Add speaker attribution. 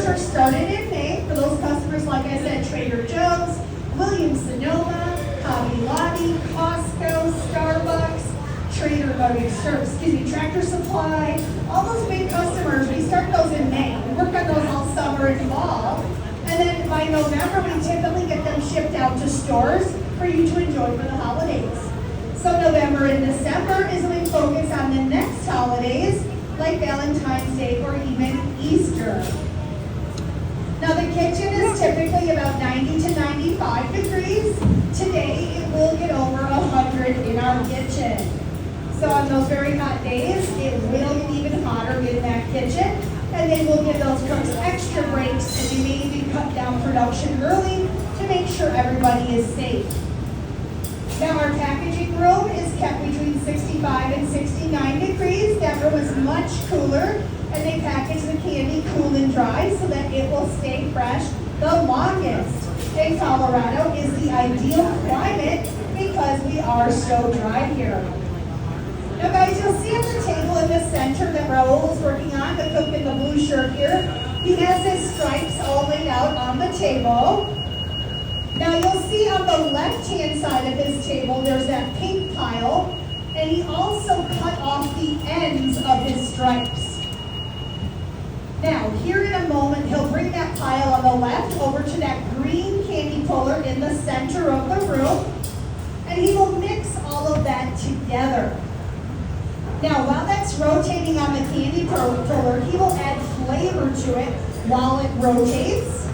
Speaker 1: are started in May for those customers, like I said, Trader Joe's, Williams-Sonoma, Hobby Lobby, Costco, Starbucks, Tractor Supply, all those big customers. We start those in May. We work on those all summer and fall. And then by November, we typically get them shipped out to stores for you to enjoy for the holidays. So November and December is when we focus on the next holidays, like Valentine's Day or even Easter. Now the kitchen is typically about 90 to 95 degrees. Today it will get over 100 in our kitchen. So on those very hot days, it will get even hotter in that kitchen. And then we'll give those cooks extra breaks, and we may even cut down production early to make sure everybody is safe. Now our packaging room is kept between 65 and 69 degrees. That room is much cooler, and they package the candy cool and dry so that it will stay fresh the longest. And Colorado is the ideal climate because we are so dry here. Now guys, you'll see on the table in the center that Raul is working on, the cook in the blue shirt here. He has his stripes all laid out on the table. Now you'll see on the left-hand side of his table, there's that pink pile, and he also cut off the ends of his stripes. Now, here in a moment, he'll bring that pile on the left over to that green candy puller in the center of the room, and he will mix all of that together. Now, while that's rotating on the candy puller, he will add flavor to it while it rotates.